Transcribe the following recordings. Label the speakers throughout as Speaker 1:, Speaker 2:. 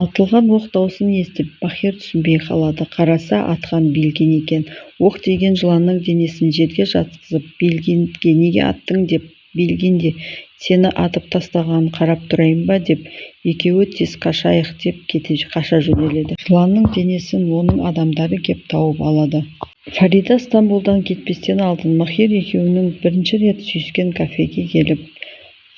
Speaker 1: Атылған оқ даусын естіп, Махир түсінбей қалады. Қараса, атқан Белгин екен. Оқ тиген жыланның денесін жерге жатқызып, Белгинге неге аттың деп, Белгин де сені атып тастағанын қарап тұрайын ба деп, екеуі тез қашайық деп қаша жөнеледі. Жыланның денесін оның адамдары кеп тауып алады. Фарида Стамбулдан кетпестен алдын Махир екеуінің бірінші рет сүйіскен кафеге келіп,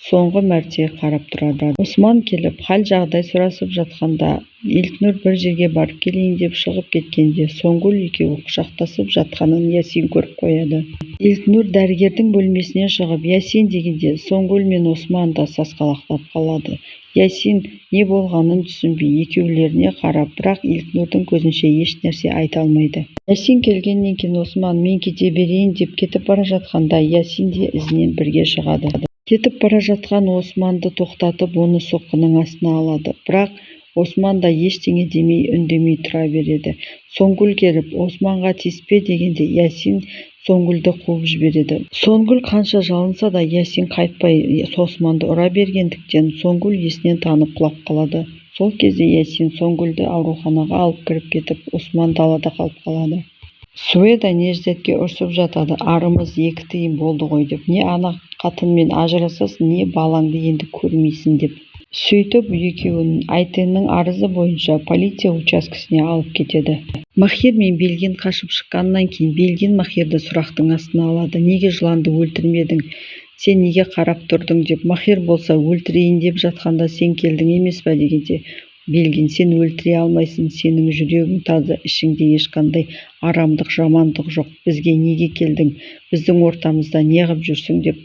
Speaker 1: соңғы мәрте қарап тұрады. Осман келіп, хал жағдай сұрасып жатқанда, Илкнур бір жерге барып келейін деп шығып кеткенде, Соңгүл екеуі құшақтасып жатқанын Ясин көріп қояды. Илкнур дәрігердің бөлмесінен шығып, Ясин дегенде, Соңгүл мен Осман да сасқалақтап қалады. Ясин не болғанын түсінбей екеулеріне қарап, бірақ Илкнурдың көзінше еш нәрсе айта алмайды. Ясин келгеннен кейін Осман мен кете берейін деп кетіп бара жатқанда, Ясин де ізінен бірге шығады. Кетіп бара жатқан Османды тоқтатып, оны соққының астына алады. Бірақ Осман да ештеңе демей, үндемей тұра береді. Соңгүл келіп, Османға тиіспе дегенде, Ясин Соңгүлді қуып жібереді. Соңгүл қанша жалынса да, Ясин қайтпай Османды ұра бергендіктен, Соңгүл есінен танып құлап қалады. Сол кезде Ясин Соңгүлді ауруханаға алып кіріп кетіп, Осман далада қалып қалады. Суэда Неждетке ұрсып жатады. Арымыз 2 тиын болды ғой деп. Не ана қатынмен ажырасасың, не балаңды енді көрмейсің деп. Сөйтіп екеуін Айтеннің арызы бойынша полиция учаскесіне алып кетеді. Махир мен Белгин қашып шыққаннан кейін Белгин Махирді сұрақтың астына алады. Неге жыланды өлтірмедің? Сен неге қарап тұрдың деп. Махир болса өлтірейін деп жатқанда сен келдің емес па дегенде, Белгин сен өлтіре алмайсың, сенің жүрегің таза, ішіңде ешқандай арамдық, жамандық жоқ. Бізге неге келдің? Біздің ортамызда неғып жүрсің деп.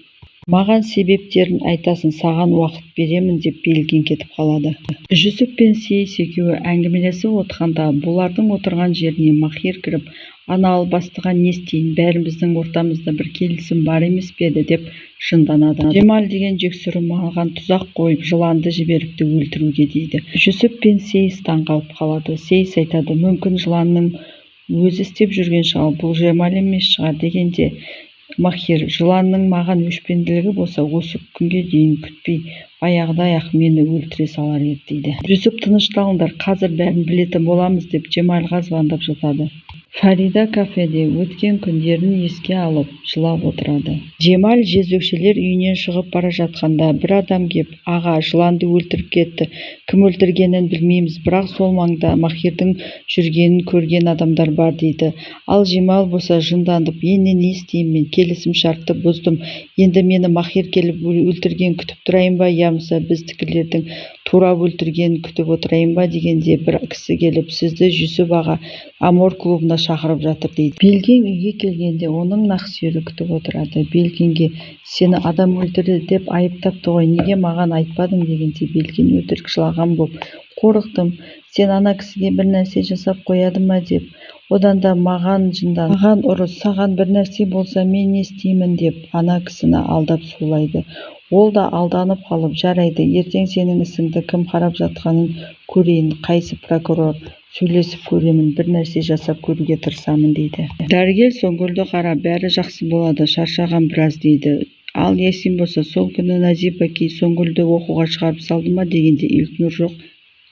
Speaker 1: Маған себептерін айтасың, саған уақыт беремін деп Белгин кетіп қалады. Жүсіп пен Сейіс екеуі әңгімелесіп отқанда, бұлардың отырған жеріне Махир кіріп, ана албастыға не істейін, бәріміздің ортамызда бір келісім бар емес пе еді деп жынданады. Жемал деген жексұры маған тұзақ қойып, жыланды жіберіпті өлтіруге дейді. Жүсіп пен Сейіс таңғалып қалады. Сейіс айтады, мүмкін жыланның өзі істеп жүрген шығар, бұл Жемал емес шығар дегенде, Махир, жыланның маған өшпенділігі болса, осы күнге дейін күтпей, баяғыдай-ақ мені өлтіре салар еді дейді. Жүсіп тынышталыңдар, қазір бәрін білетін боламыз деп Жемалға звондап жатады. Фарида кафеде өткен күндерін еске алып, жылап отырады. Жемал жезөкшелер үйінен шығып бара жатқанда, бір адам кеп, аға, жыланды өлтіріп кетті. Кім өлтіргенін білмейміз, бірақ сол маңда Махирдің жүргенін көрген адамдар бар дейді. Ал Жемал болса жынданып, енді не істеймін мен, келісім шартты бұздым. Енді мені Махир келіп өлтірген күтіп тұрайын ба, ямса біздікілердің турап өлтіргенін күтіп отырайын ба дегенде, бір кісі келіп, сізді Жүсіп аға Амор клубына шақырып жатыр дейді. Белгин үйге келгенде оның нақсүйері күтіп отырады. Белгинге сені адам өлтірді деп айыптапты ғой, неге маған айтпадың дегенде, Белгин өтірік жылаған боп, қорықтым, сен ана кісіге бір нәрсе жасап қояды ма деп. Одан да маған жындан, маған ұрыс, саған бір нәрсе болса мен не істеймін деп ана кісіні алдап сулайды. Ол да алданып қалып, жарайды, ертең сенің ісіңді кім қарап жатқанын көрейін, қайсы прокурор, сөйлесіп көремін, бір нәрсе жасап көруге тырысамын дейді. Дәрігер Соңгүлді қарап, бәрі жақсы болады, шаршаған біраз дейді. Ал Ясин болса, сол күні Назип әкей Соңгүлді оқуға шығарып салды ма дегенде, Илкнур жоқ,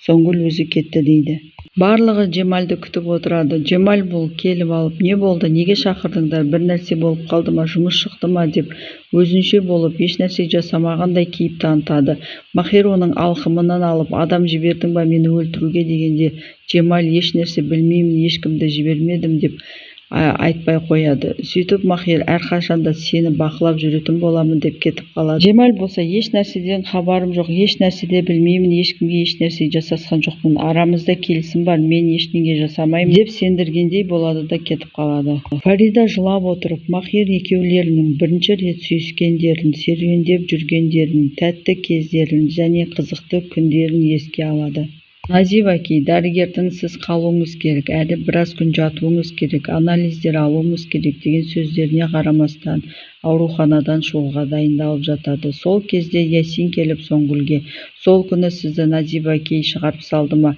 Speaker 1: Соңгүл өзі кетті дейді. Барлығы Жемалды күтіп отырады. Жемал бұл келіп алып, не болды, неге шақырдыңдар, бір нәрсе болып қалды ма, жұмыс шықты ма деп өзінше болып, еш нәрсе жасамағандай кейіп танытады. Махир оның алқымынан алып, адам жібердің ба мені өлтіруге дегенде, Жемал еш нәрсе білмеймін, ешкімді жібермедім деп айтпай қояды. Сөйтіп Махир әрқашанда сені бақылап жүретін боламын деп кетіп қалады. Жемал болса, еш нәрседен хабарым жоқ, еш нәрседе білмеймін, ешкімге еш нәрсе жасасқан жоқпын, арамызда келісім бар, мен ештеңе жасамаймын деп сендіргендей болады да кетіп қалады. Фарида жылап отырып, Махир екеулерінің бірінші рет сүйіскендерін, серуендеп жүргендерін, тәтті кездерін және қызықты күндерін еске алады. Назип әкей, дәрігердің сіз қалуыңыз керек, әлі біраз күн жатуыңыз керек, анализдер алуыңыз керек деген сөздеріне қарамастан ауруханадан шығуға дайындалып жатады. Сол кезде Ясин келіп Соңгүлге, сол күні сізді Назип әкей шығарып салды ма,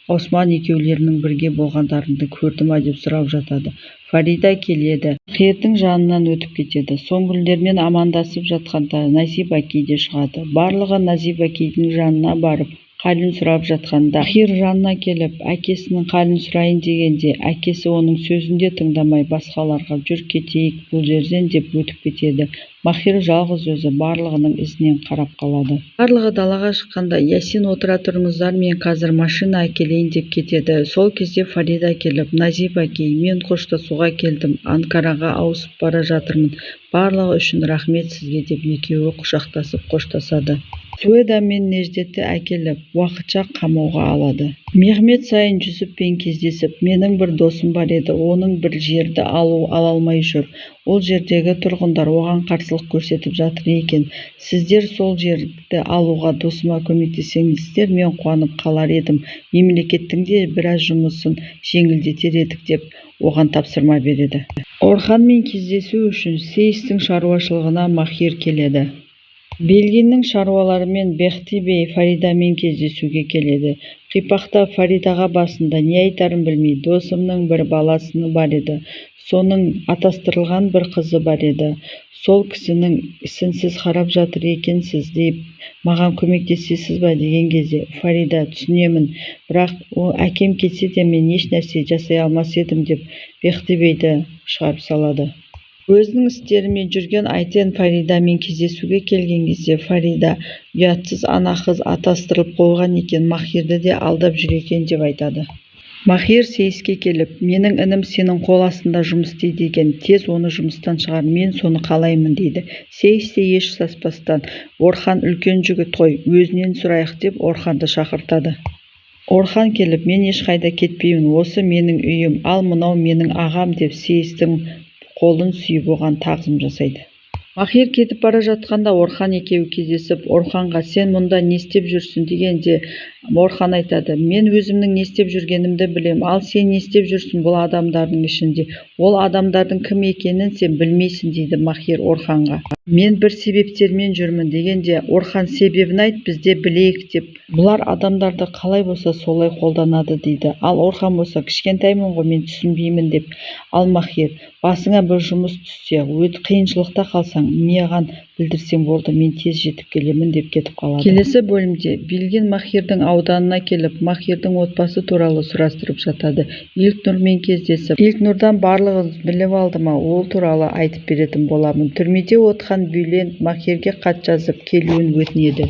Speaker 1: Осман екеулерінің бірге болғандарыңды көрді ма деп сұрап жатады. Фарида келеді, Махирдің жанынан өтіп кетеді. Соңгүлдермен амандасып жатқанда Назип әкей де шығады. Барлығы Назип әкейдің жанына барып, халін сұрап жатқанда Махир жанына келіп әкесінің халін сұрайын дегенде әкесі оның сөзін де тыңдамай басқаларға жүр кетейік бұл жерден деп өтіп кетеді. Махир жалғыз өзі барлығының ізінен қарап қалады. Барлығы далаға шыққанда Ясин отыра тұрыңыздар, мен қазір машина әкелейін деп кетеді. Сол кезде Фарида келіп, Назип әкей, мен қоштасуға келдім, Анкараға ауысып бара жатырмын. Барлығы үшін рахмет сізге деп екеуі құшақтасып қоштасады. Суэда мен Неждетті әкеліп, уақытша қамауға алады. Мехмет сайын Жүсіппен кездесіп, менің бір досым бар еді, оның бір жерді ала алмай жүр. Ол жердегі тұрғындар оған қарсылық көрсетіп жатыр екен. Сіздер сол жерді алуға досыма көмектессеңіздер, мен қуанып қалар едім. Мемлекеттің де біраз жұмысын жеңілдетер едік деп оған тапсырма береді. Орханмен кездесу үшін Сейістің шаруашылығына Махир келеді. Белгиннің шаруаларымен Бехти бей Фаридамен кездесуге келеді. Қипақта Фаридаға басында не айтарын білмей, досымның бір баласыны бар еді. Соның атастырылған бір қызы бар еді. Сол кісінің ісін сіз қарап жатыр екенсіз деп, маған көмектесесіз ба деген кезде, Фарида, түсінемін, бірақ әкем кетсе де мен еш нәрсе жасай алмас едім деп Бехти бейді шығарып салады. Өзінің істерімен жүрген Айтен Фаридамен кездесуге келген кезде Фарида ұятсыз ана қыз атастырылып қойған екен, Махирді де алдап жүр екен деп айтады. Махир Сейіске келіп, менің інім сенің қол астында жұмыс істейді екен, тез оны жұмыстан шығар, мен соны қалаймын дейді. Сейіс те еш саспастан, Орхан үлкен жігіт қой, өзінен сұрайық деп Орханды шақыртады. Орхан келіп, мен ешқайда кетпеймін, осы менің үйім, ал мынау менің ағам деп Сейістің қолын сүйіп оған тағзым жасайды. Махир кетіп бара жатқанда Орхан екеуі кездесіп, Орханға сен мұнда не істеп жүрсің дегенде, Орхан айтады, мен өзімнің не істеп жүргенімді білем, ал сен не істеп жүрсің бұл адамдардың ішінде? Ол адамдардың кім екенін сен білмейсің дейді Махир Орханға. Мен бір себептермен жүрмін дегенде, Орхан себебін айт, бізде білейік деп. Бұлар адамдарды қалай болса солай қолданады дейді. Ал Орхан болса, кішкентаймын ғой, мен түсінбеймін деп. Ал Махир, басыңа бір жұмыс түссе, қиыншылықта қалсаң, маған білдірсең болды, мен тез жетіп келемін деп кетіп қалады. Келесі бөлімде Белгин Махирдің ауданына келіп, Махирдің отбасы туралы сұрастырып жатады. Илкнурмен кездесіп, Илкнурдан барлығын біліп алды ма, ол туралы айтып беретін боламын. Түрмеде отқан Бюлен Махирге хат жазып келуін өтінеді.